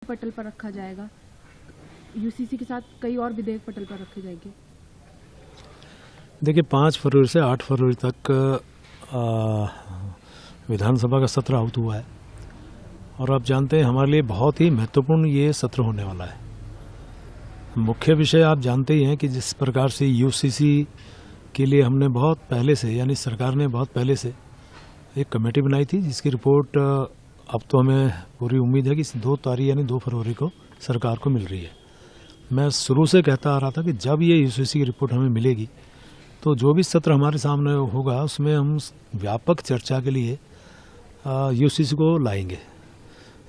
पटल पर रखा जाएगा, यूसीसी के साथ कई और विधेयक पटल पर रखे जाएंगे। देखिए 5 फरवरी से 8 फरवरी तक विधानसभा का सत्र आहुत हुआ है और आप जानते हैं हमारे लिए बहुत ही महत्वपूर्ण ये सत्र होने वाला है। मुख्य विषय आप जानते ही हैं कि जिस प्रकार से यूसीसी के लिए हमने बहुत पहले से, यानी सरकार ने बहुत पहले से एक कमेटी बनाई थी जिसकी रिपोर्ट अब तो हमें पूरी उम्मीद है कि 2 तारीख यानी 2 फरवरी को सरकार को मिल रही है। मैं शुरू से कहता आ रहा था कि जब ये यूसीसी की रिपोर्ट हमें मिलेगी तो जो भी सत्र हमारे सामने होगा उसमें हम व्यापक चर्चा के लिए यूसीसी को लाएंगे।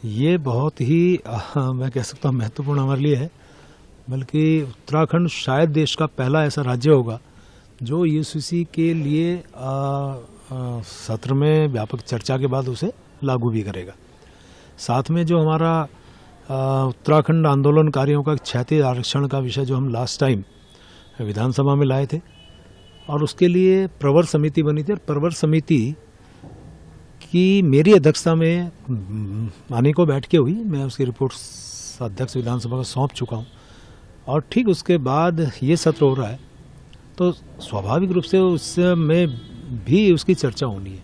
ये बहुत ही मैं कह सकता हूँ महत्वपूर्ण हमारे लिए है, बल्कि उत्तराखंड शायद देश का पहला ऐसा राज्य होगा जो यूसीसी के लिए सत्र में व्यापक चर्चा के बाद उसे लागू भी करेगा। साथ में जो हमारा उत्तराखंड आंदोलनकारियों का क्षैतिज आरक्षण का विषय जो हम लास्ट टाइम विधानसभा में लाए थे और उसके लिए प्रवर समिति बनी थी और प्रवर समिति की मेरी अध्यक्षता में अनेकों बैठकें हुई। मैं उसकी रिपोर्ट अध्यक्ष विधानसभा को सौंप चुका हूँ और ठीक उसके बाद ये सत्र हो रहा है तो स्वाभाविक रूप से उसमें भी उसकी चर्चा होनी है।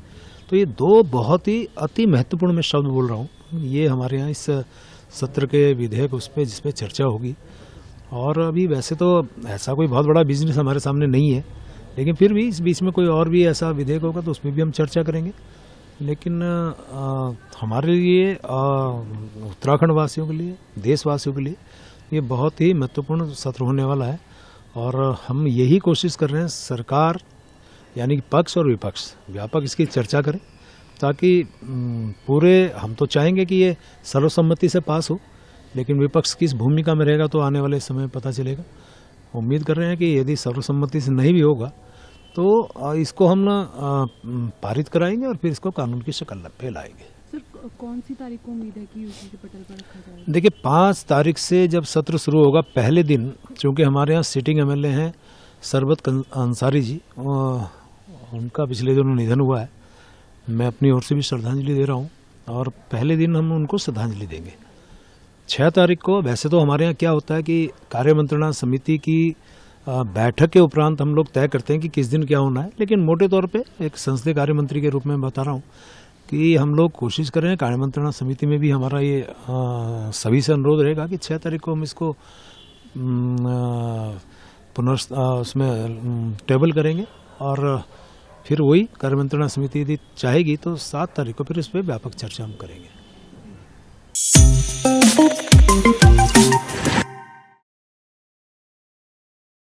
तो ये 2 बहुत ही अति महत्वपूर्ण मैं शब्द बोल रहा हूँ, ये हमारे यहाँ इस सत्र के विधेयक उस पर जिसपे चर्चा होगी। और अभी वैसे तो ऐसा कोई बहुत बड़ा बिजनेस हमारे सामने नहीं है, लेकिन फिर भी इस बीच में कोई और भी ऐसा विधेयक होगा तो उसमें भी हम चर्चा करेंगे। लेकिन हमारे लिए उत्तराखंड वासियों के लिए, देशवासियों के लिए ये बहुत ही महत्वपूर्ण सत्र होने वाला है और हम यही कोशिश कर रहे हैं सरकार यानी कि पक्ष और विपक्ष व्यापक इसकी चर्चा करें ताकि पूरे, हम तो चाहेंगे कि ये सर्वसम्मति से पास हो, लेकिन विपक्ष किस भूमिका में रहेगा तो आने वाले समय में पता चलेगा। उम्मीद कर रहे हैं कि यदि सर्वसम्मति से नहीं भी होगा तो इसको हम पारित कराएंगे और फिर इसको कानून की शक्ल पे लाएंगे। सर, कौन सी तारीख को उम्मीद है कि यूसीसी पटल पर रखा जाएगा? देखिए 5 तारीख से जब सत्र शुरू होगा, पहले दिन चूँकि हमारे यहाँ सिटिंग एमएलए हैं सरबत अंसारी जी, उनका पिछले दिनों निधन हुआ है। मैं अपनी ओर से भी श्रद्धांजलि दे रहा हूँ और पहले दिन हम उनको श्रद्धांजलि देंगे। 6 तारीख को वैसे तो हमारे यहाँ क्या होता है कि कार्यमंत्रणा समिति की बैठक के उपरांत हम लोग तय करते हैं कि किस दिन क्या होना है, लेकिन मोटे तौर पे एक संसदीय कार्य मंत्री के रूप में बता रहा हूँ कि हम लोग कोशिश कर रहे हैं, कार्यमंत्रणा समिति में भी हमारा ये सभी से अनुरोध रहेगा कि 6 तारीख को हम इसको उसमें टेबल करेंगे और फिर वही कार्यमंत्रणा समिति यदि चाहेगी तो 7 तारीख को फिर इस पर व्यापक चर्चा हम करेंगे।